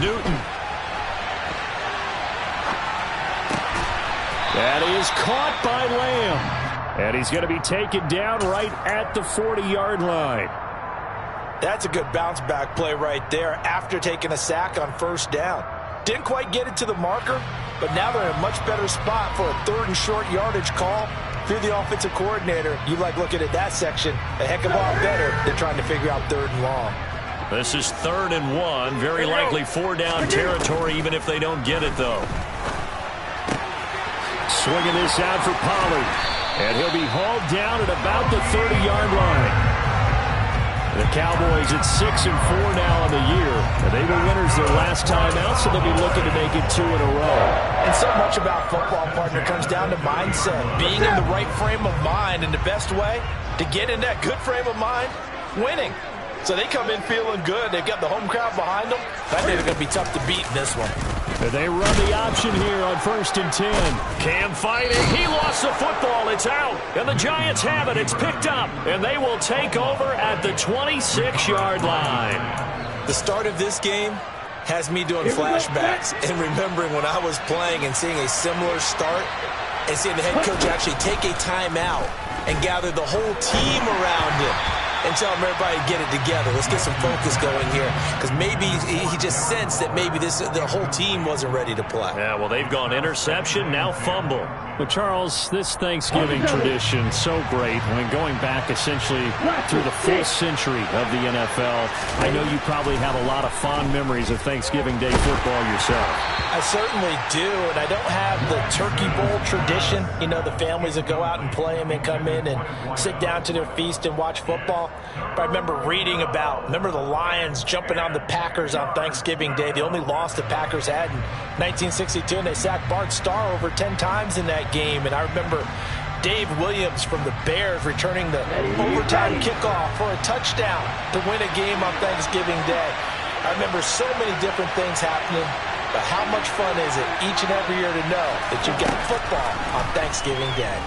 Newton. That is caught by Lamb. And he's going to be taken down right at the 40-yard line. That's a good bounce-back play right there after taking a sack on first down. Didn't quite get it to the marker, but now they're in a much better spot for a 3rd and short yardage call. If you're the offensive coordinator, you like looking at that section a heck of a lot better than trying to figure out 3rd and long. This is 3rd and 1. Very likely 4-down territory, even if they don't get it, though. Swinging this out for Pollard. And he'll be hauled down at about the 30-yard line. The Cowboys at 6-4 now on the year. And they were winners their last time out, so they'll be looking to make it 2 in a row. And so much about football, partner, comes down to mindset. Being in the right frame of mind, and the best way to get in that good frame of mind, winning. So they come in feeling good. They've got the home crowd behind them. I think they're going to be tough to beat in this one. And they run the option here on 1st and 10. Cam fighting. He lost the football. It's out. And the Giants have it. It's picked up. And they will take over at the 26-yard line. The start of this game has me doing flashbacks and remembering when I was playing and seeing a similar start and seeing the head coach actually take a timeout and gather the whole team around him and tell them everybody to get it together. Let's get some focus going here, because maybe he just sensed that maybe the whole team wasn't ready to play. Yeah, well, they've gone interception, now fumble. But, Charles, this Thanksgiving tradition, so great. I mean, going back essentially through the full century of the NFL, I know you probably have a lot of fond memories of Thanksgiving Day football yourself. I certainly do, and I don't have the Turkey Bowl tradition. You know, the families that go out and play them and come in and sit down to their feast and watch football. But I remember reading remember the Lions jumping on the Packers on Thanksgiving Day. The only loss the Packers had in 1962, and they sacked Bart Starr over 10 times in that game. And I remember Dave Williams from the Bears returning the overtime kickoff for a touchdown to win a game on Thanksgiving Day. I remember so many different things happening, but how much fun is it each and every year to know that you've got football on Thanksgiving Day?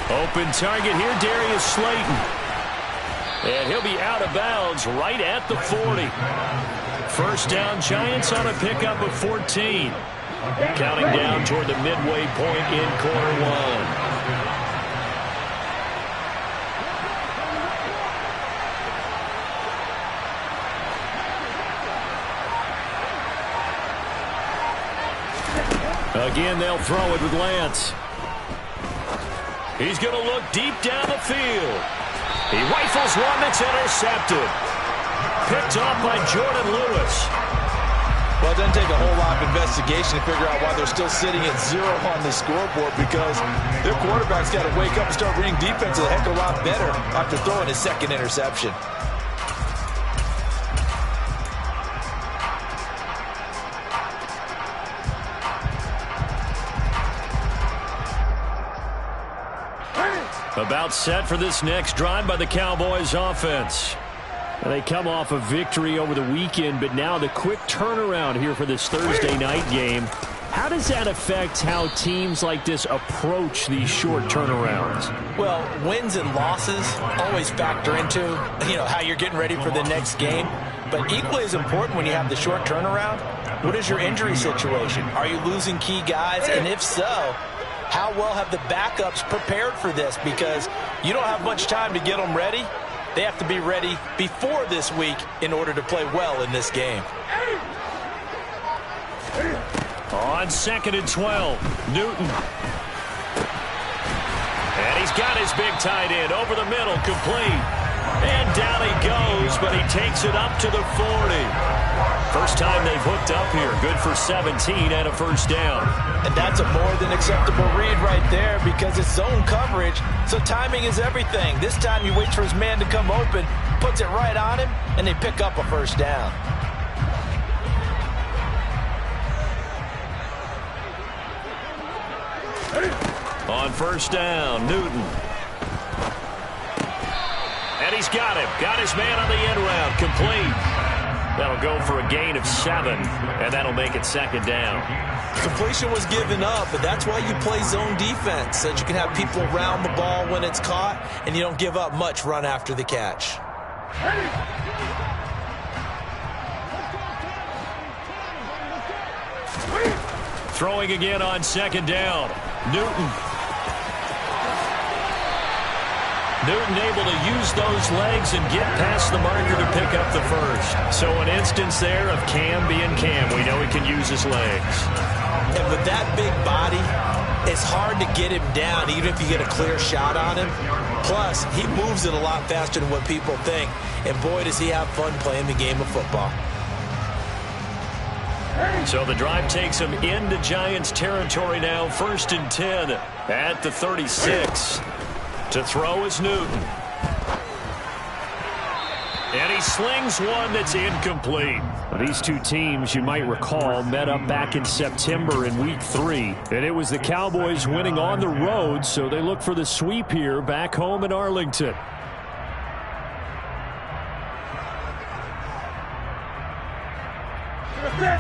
Open target here, Darius Slayton. And he'll be out of bounds right at the 40. First down, Giants on a pickup of 14. Counting down toward the midway point in quarter one. Again, they'll throw it with Lance. He's going to look deep down the field. He rifles one that's intercepted. Picked off by Jordan Lewis. Well, it doesn't take a whole lot of investigation to figure out why they're still sitting at 0 on the scoreboard, because their quarterback's got to wake up and start reading defense a heck of a lot better after throwing his second interception. About set for this next drive by the Cowboys offense. They come off a victory over the weekend, but now the quick turnaround here for this Thursday night game. How does that affect how teams like this approach these short turnarounds? Well, wins and losses always factor into, how you're getting ready for the next game. But equally as important when you have the short turnaround, what is your injury situation? Are you losing key guys? And if so, how well have the backups prepared for this? Because you don't have much time to get them ready. They have to be ready before this week in order to play well in this game. On 2nd and 12, Newton. And he's got his big tight end over the middle, complete. And down he goes, but he takes it up to the 40. First time they've hooked up here. Good for 17 and a first down. And that's a more than acceptable read right there, because it's zone coverage, so timing is everything. This time you wait for his man to come open, puts it right on him, and they pick up a first down. On first down, Newton. And he's got him. Got his man on the end route. Complete. That'll go for a gain of 7, and that'll make it 2nd down. Completion was given up, but that's why you play zone defense, so that you can have people around the ball when it's caught, and you don't give up much run after the catch. Throwing again on second down. Newton able to use those legs and get past the marker to pick up the first. So an instance there of Cam being Cam. We know he can use his legs. And with that big body, it's hard to get him down even if you get a clear shot on him. Plus, he moves it a lot faster than what people think. And boy, does he have fun playing the game of football. So the drive takes him into Giants territory now. 1st and 10 at the 36. To throw is Newton. And he slings one that's incomplete. These two teams, you might recall, met up back in September in Week 3. And it was the Cowboys winning on the road, so they look for the sweep here back home in Arlington.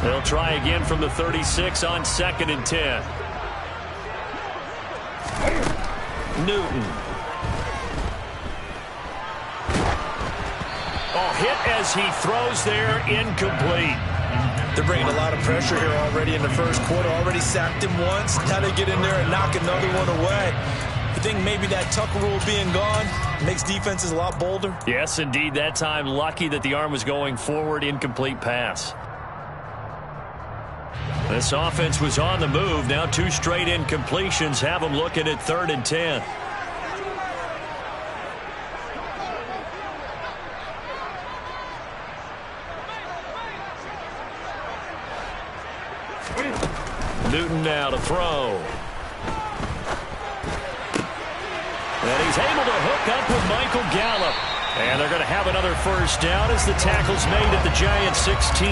They'll try again from the 36 on 2nd and 10. Newton. Oh, hit as he throws there, incomplete. They're bringing a lot of pressure here already in the first quarter. Already sacked him once. Now they get in there and knock another one away. You think maybe that Tucker rule being gone makes defenses a lot bolder? Yes, indeed. That time, lucky that the arm was going forward. Incomplete pass. This offense was on the move. Now 2 straight incompletions have them looking at 3rd and 10. Newton now to throw. And he's able to hook up with Michael Gallup. And they're going to have another first down as the tackle's made at the Giants 16.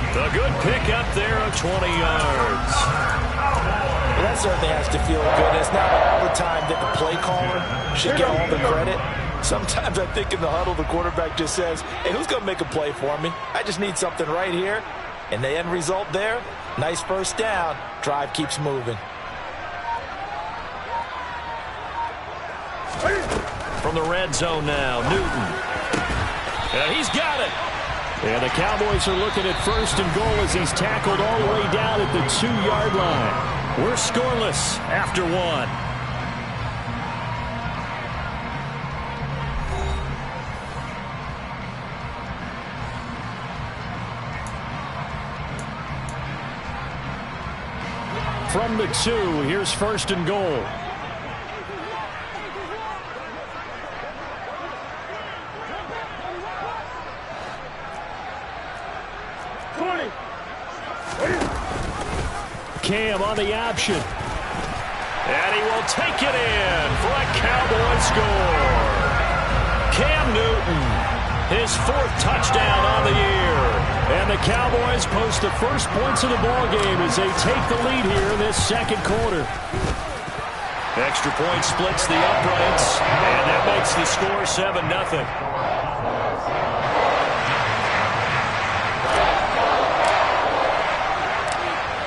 A good pickup there of 20 yards. Well, that certainly has to feel good. It's not all the time that the play caller should get all the credit. Sometimes I think in the huddle the quarterback just says, hey, who's going to make a play for me? I just need something right here. And the end result there, nice first down. Drive keeps moving. From the red zone now, Newton. And he's got it. And the Cowboys are looking at 1st and goal as he's tackled all the way down at the 2-yard line. We're scoreless after 1. From the 2, here's 1st and goal. Cam on the option. And he will take it in for a Cowboy score. Cam Newton, his 4th touchdown on the year. And the Cowboys post the first points of the ballgame as they take the lead here in this 2nd quarter. Extra point splits the uprights, and that makes the score 7-0.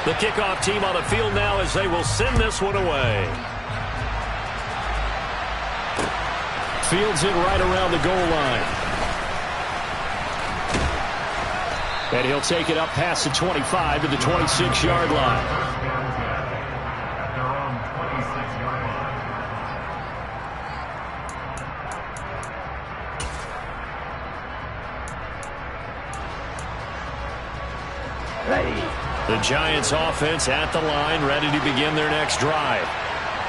The kickoff team on the field now as they will send this one away. Fields it right around the goal line. And he'll take it up past the 25 to the 26-yard line. The Giants offense at the line, ready to begin their next drive.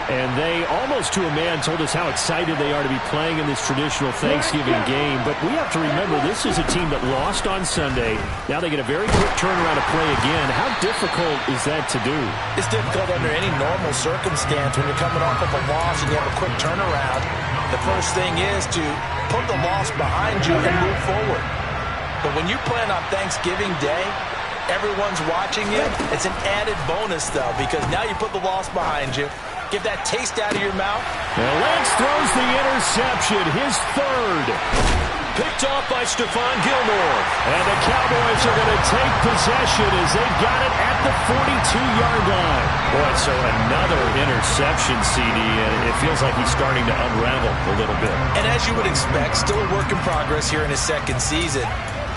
And they, almost to a man, told us how excited they are to be playing in this traditional Thanksgiving game. But we have to remember, this is a team that lost on Sunday. Now they get a very quick turnaround to play again. How difficult is that to do? It's difficult under any normal circumstance when you're coming off of a loss and you have a quick turnaround. The first thing is to put the loss behind you and move forward. But when you plan on Thanksgiving Day, everyone's watching you. It's an added bonus, though, because now you put the loss behind you. Get that taste out of your mouth. Now Lance throws the interception, his 3rd. Picked off by Stephon Gilmore. And the Cowboys are going to take possession as they've got it at the 42-yard line. Boy, so another interception, CD, and it feels like he's starting to unravel a little bit. And as you would expect, still a work in progress here in his 2nd season.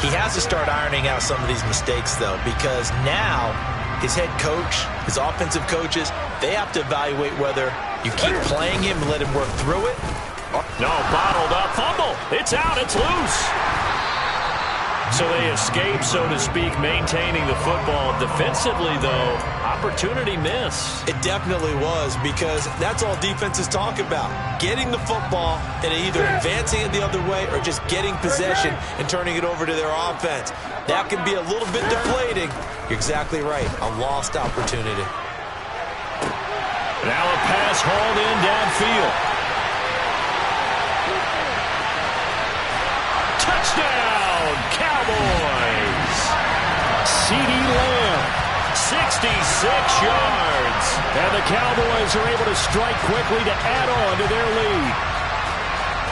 He has to start ironing out some of these mistakes, though, because now his head coach, his offensive coaches, they have to evaluate whether you keep playing him and let him work through it. No, bottled up. Fumble. It's out. It's loose. So they escape, so to speak, maintaining the football. Defensively, though, opportunity miss. It definitely was, because that's all defenses talk about. Getting the football and either advancing it the other way or just getting possession and turning it over to their offense. That can be a little bit deflating. You're exactly right. A lost opportunity. Now a pass hauled in downfield. Touchdown, Cowboys! CeeDee Lamb, 66 yards. And the Cowboys are able to strike quickly to add on to their lead.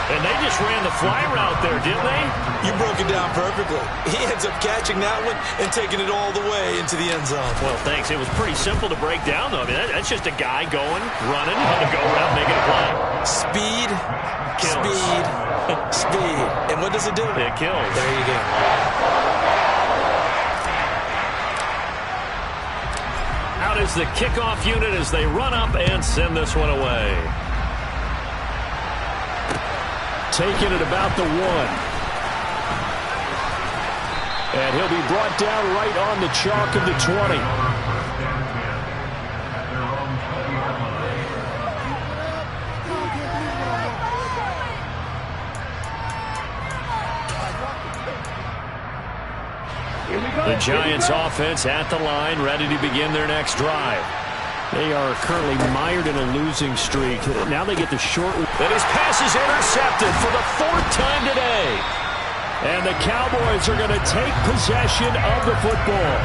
And they just ran the fly route there, didn't they? You broke it down perfectly. He ends up catching that one and taking it all the way into the end zone. Well, thanks. It was pretty simple to break down, though. I mean, that's just a guy going, running, on the go route, making a play. Speed, kills. Speed, speed. And what does it do? It kills. There you go. Out is the kickoff unit as they run up and send this one away. Taking it about the 1. And he'll be brought down right on the chalk of the 20. The Giants offense at the line, ready to begin their next drive. They are currently mired in a losing streak. Now they get the short. And his pass is intercepted for the 4th time today. And the Cowboys are going to take possession of the football.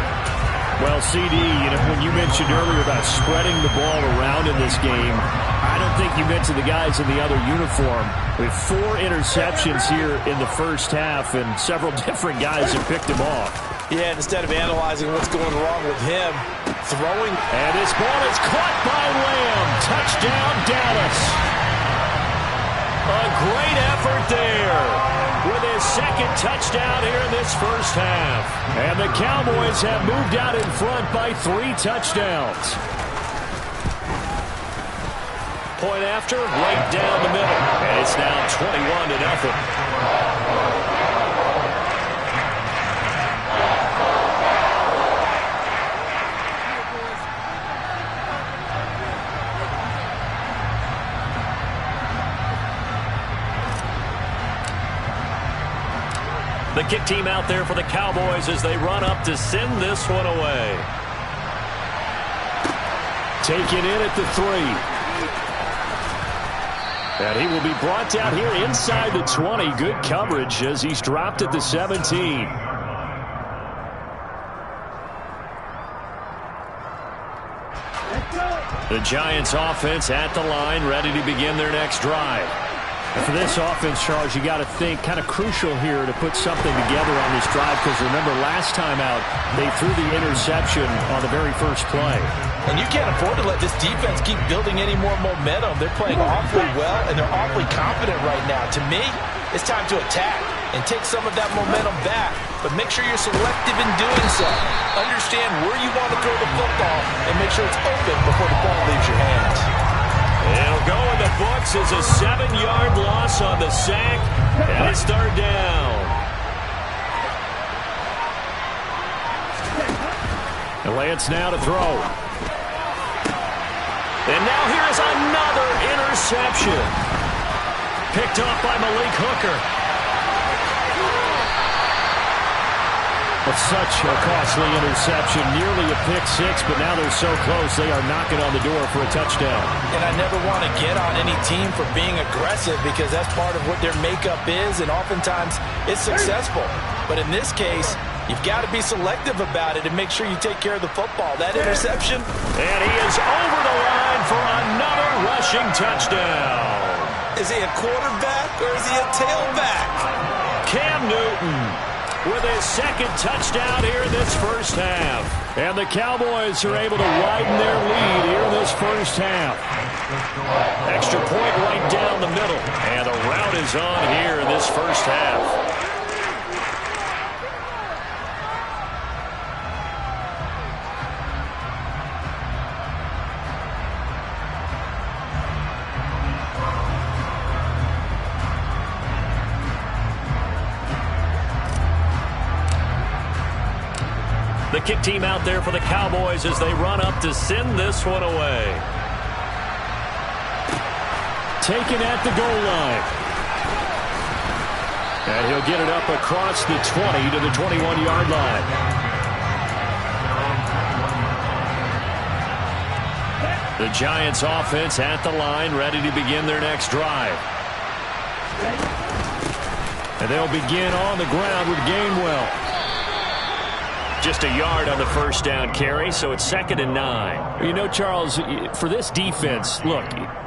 Well, CD, when you mentioned earlier about spreading the ball around in this game, I don't think you mentioned the guys in the other uniform. We have 4 interceptions here in the first half, and several different guys have picked him off. Yeah, instead of analyzing what's going wrong with him, throwing. And this ball is caught by Lamb. Touchdown, Dallas. A great effort there with his 2nd touchdown here in this first half. And the Cowboys have moved out in front by 3 touchdowns. Point after, right down the middle. And it's now 21-0. The kick team out there for the Cowboys as they run up to send this one away. Taken in at the 3. And he will be brought down here inside the 20. Good coverage as he's dropped at the 17. The Giants offense at the line, ready to begin their next drive. For this offense, Charles, you got to think kind of crucial here to put something together on this drive, because remember last time out they threw the interception on the very first play. And you can't afford to let this defense keep building any more momentum. They're playing awfully well, and they're awfully confident right now. To me, it's time to attack and take some of that momentum back, but make sure you're selective in doing so. Understand where you want to throw the football and make sure it's open before the ball leaves your hands. It'll go in the books as a 7-yard loss on the sack, and it's 3rd down. And Lance now to throw. And now here's another interception. Picked off by Malik Hooker. Such a costly interception, nearly a pick-6, but now they're so close they are knocking on the door for a touchdown. And I never want to get on any team for being aggressive, because that's part of what their makeup is, and oftentimes it's successful. But in this case, you've got to be selective about it and make sure you take care of the football. That interception. And he is over the line for another rushing touchdown. Is he a quarterback or is he a tailback? Cam Newton with his 2nd touchdown here in this first half. And the Cowboys are able to widen their lead here in this first half. Extra point right down the middle. And the route is on here in this first half. The kick team out there for the Cowboys as they run up to send this one away. Taken at the goal line. And he'll get it up across the 20 to the 21-yard line. The Giants offense at the line, ready to begin their next drive. And they'll begin on the ground with Gainwell. Just a yard on the first down carry, so it's 2nd and 9. You know, Charles, for this defense, look,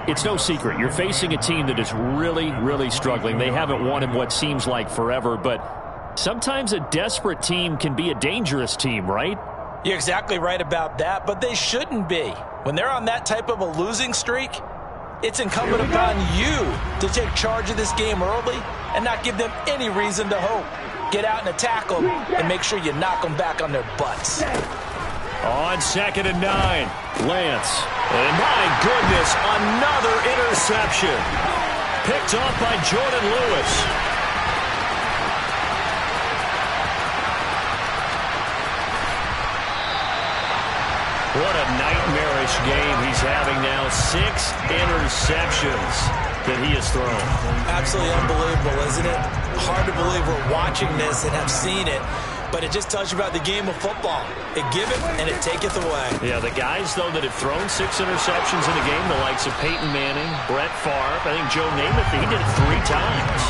it's no secret. You're facing a team that is really, really struggling. They haven't won in what seems like forever, but sometimes a desperate team can be a dangerous team, right? You're exactly right about that, but they shouldn't be. When they're on that type of a losing streak, it's incumbent upon you to take charge of this game early and not give them any reason to hope. Get out and attack them and make sure you knock them back on their butts. On 2nd and 9, Lance. And my goodness, another interception. Picked off by Jordan Lewis. What a nightmarish game he's having now. 6 interceptions that he has thrown. Absolutely unbelievable, isn't it? Hard to believe we're watching this and have seen it, but it just tells you about the game of football. It giveth and it taketh away. Yeah, the guys, though, that have thrown 6 interceptions in a game, the likes of Peyton Manning, Brett Favre, I think Joe Namath, he did it 3 times.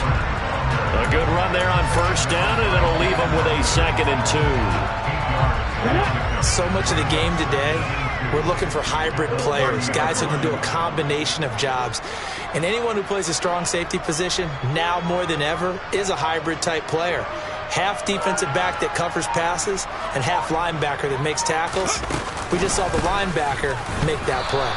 A good run there on first down, and it'll leave them with a 2nd and 2. So much of the game today, we're looking for hybrid players, guys who can do a combination of jobs. And anyone who plays a strong safety position, now more than ever, is a hybrid-type player. Half defensive back that covers passes and half linebacker that makes tackles. We just saw the linebacker make that play.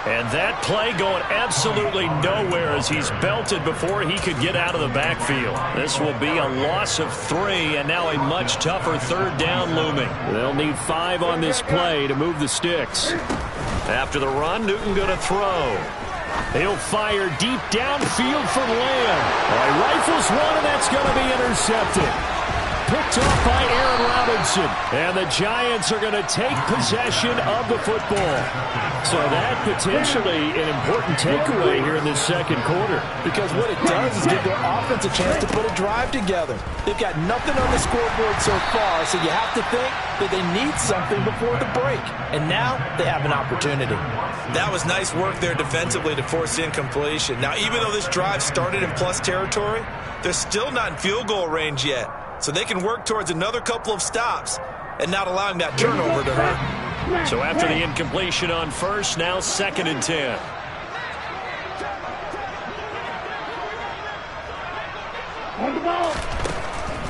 And that play going absolutely nowhere as he's belted before he could get out of the backfield. This will be a loss of 3, and now a much tougher 3rd down looming. They'll need 5 on this play to move the sticks. After the run, Newton going to throw. He'll fire deep downfield for Lamb. He rifles one, and that's going to be intercepted. Picked off by Aaron Robinson. And the Giants are going to take possession of the football. So that potentially an important takeaway here in this 2nd quarter. Because what it does is give their offense a chance to put a drive together. They've got nothing on the scoreboard so far, so you have to think that they need something before the break. And now they have an opportunity. That was nice work there defensively to force incompletion. Now, even though this drive started in plus territory, they're still not in field goal range yet. So they can work towards another couple of stops and not allowing that turnover to hurt. So after the incompletion on first, now 2nd and 10.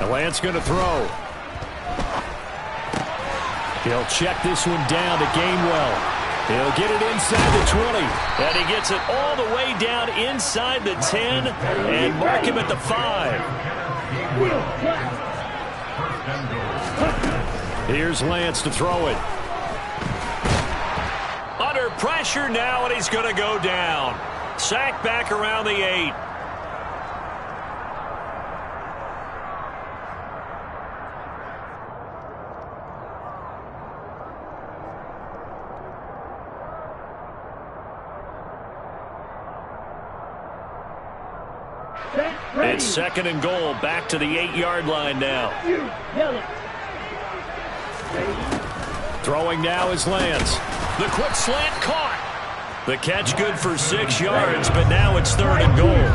The Lance going to throw. He'll check this one down to Gainwell. He'll get it inside the 20. And he gets it all the way down inside the 10 and mark him at the 5. Here's Lance to throw it. Under pressure now, and he's going to go down. Sacked back around the 8. It's 2nd and goal, back to the 8-yard line now. Throwing now is Lance. The quick slant caught. The catch good for 6 yards, but now it's 3rd and goal.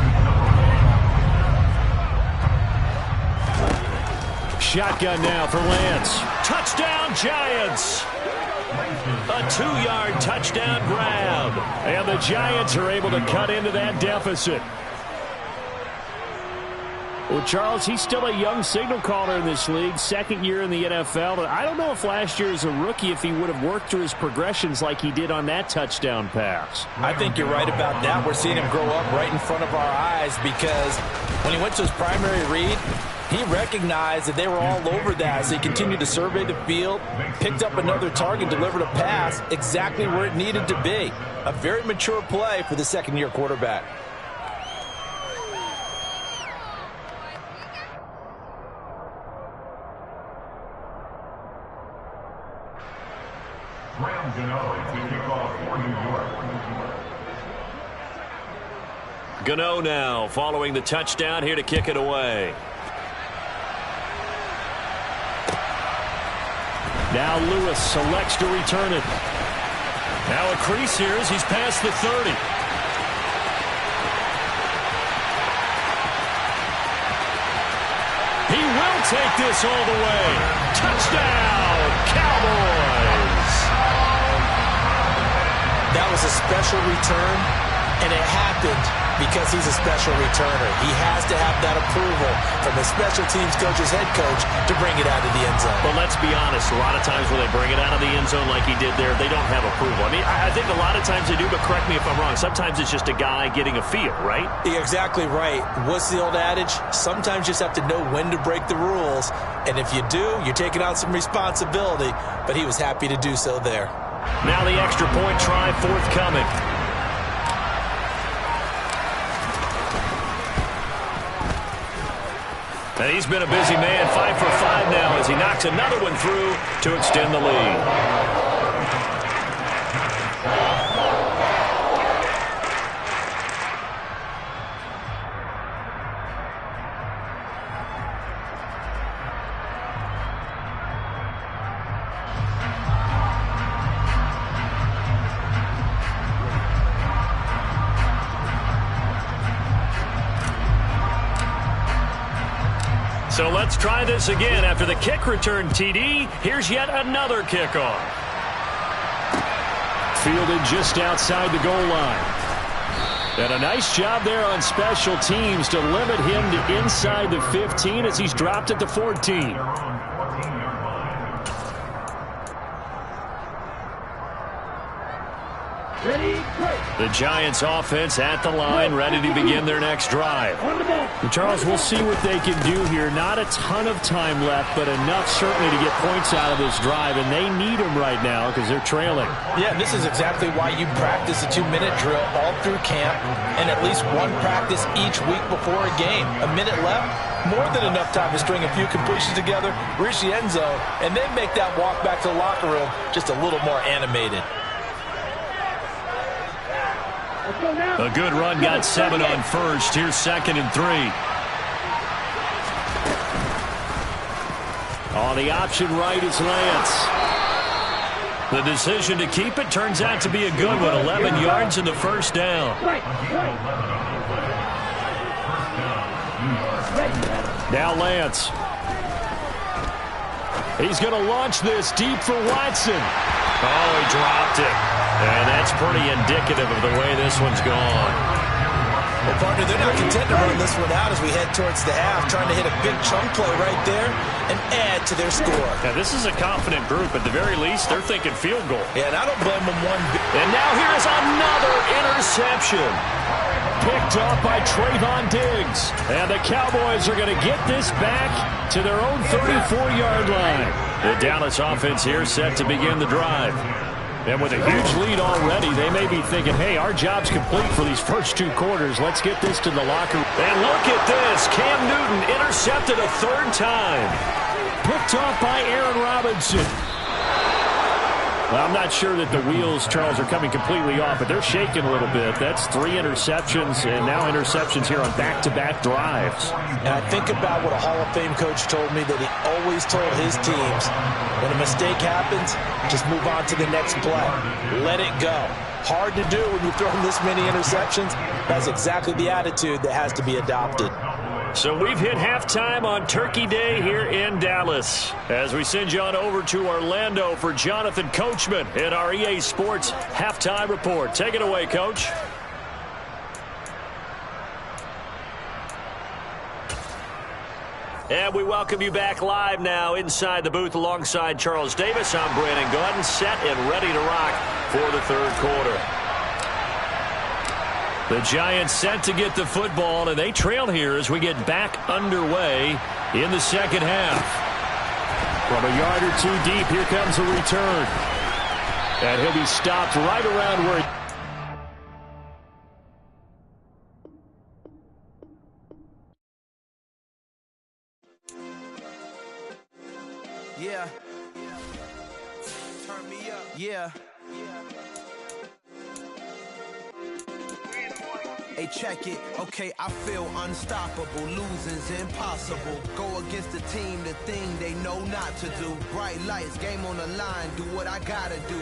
Shotgun now for Lance. Touchdown, Giants. A 2-yard touchdown grab. And the Giants are able to cut into that deficit. Well, Charles, he's still a young signal caller in this league, 2nd year in the NFL. But I don't know if last year as a rookie if he would have worked through his progressions like he did on that touchdown pass. I think you're right about that. We're seeing him grow up right in front of our eyes because when he went to his primary read, he recognized that they were all over that. So he continued to survey the field, picked up another target, delivered a pass exactly where it needed to be. A very mature play for the 2nd-year quarterback. Gano now following the touchdown here to kick it away. Now Lewis selects to return it. Now a crease here as he's past the 30. He will take this all the way. Touchdown, Cowboys! That was a special return, and it happened because he's a special returner. He has to have that approval from his special teams coach's head coach to bring it out of the end zone. But let's be honest, a lot of times when they bring it out of the end zone like he did there, they don't have approval. I mean, I think a lot of times they do, but correct me if I'm wrong. Sometimes it's just a guy getting a feel, right? You're exactly right. What's the old adage? Sometimes you just have to know when to break the rules. And if you do, you're taking on some responsibility. But he was happy to do so there. Now the extra point try forthcoming. And he's been a busy man, 5 for 5 now as he knocks another one through to extend the lead. So let's try this again. After the kick return TD, here's yet another kickoff. Fielded just outside the goal line. And a nice job there on special teams to limit him to inside the 15 as he's dropped at the 14. The Giants offense at the line, ready to begin their next drive. And Charles, we'll see what they can do here. Not a ton of time left, but enough certainly to get points out of this drive, and they need them right now because they're trailing. Yeah, and this is exactly why you practice a 2-minute drill all through camp and at least one practice each week before a game. A minute left, more than enough time to string a few completions together, reach the end zone, and then make that walk back to the locker room just a little more animated. A good run, got 7 on first. Here's 2nd and 3. On the option right is Lance. The decision to keep it turns out to be a good one. 11 yards in the first down. Now Lance. He's going to launch this deep for Watson. Oh, he dropped it. And that's pretty indicative of the way this one's gone. Well, partner, they're not content to run this one out as we head towards the half, trying to hit a big chunk play right there and add to their score. Now, this is a confident group. At the very least, they're thinking field goal. Yeah, and I don't blame them one bit. And now here's another interception. Picked off by Trayvon Diggs. And the Cowboys are going to get this back to their own 34-yard line. The Dallas offense here set to begin the drive. And with a huge lead already, they may be thinking, hey, our job's complete for these first 2 quarters. Let's get this to the locker room. And look at this. Cam Newton intercepted a 3rd time. Picked off by Aaron Robinson. Well, I'm not sure that the wheels, Charles, are coming completely off, but they're shaking a little bit. That's 3 interceptions, and now interceptions here on back-to-back drives. And I think about what a Hall of Fame coach told me that he always told his teams, when a mistake happens, just move on to the next play. Let it go. Hard to do when you're throwing this many interceptions. That's exactly the attitude that has to be adopted. So we've hit halftime on Turkey Day here in Dallas. As we send you on over to Orlando for Jonathan Coachman in our EA Sports Halftime Report. Take it away, Coach. And we welcome you back live now inside the booth alongside Charles Davis. I'm Brandon Gordon, set and ready to rock for the 3rd quarter. The Giants set to get the football, and they trail here as we get back underway in the 2nd half. From a yard or 2 deep, here comes a return. And he'll be stopped right around where... Yeah. Yeah. Hey, check it. Okay, I feel unstoppable. Losing's impossible. Go against the team, the thing they know not to do. Bright lights, game on the line. Do what I gotta do.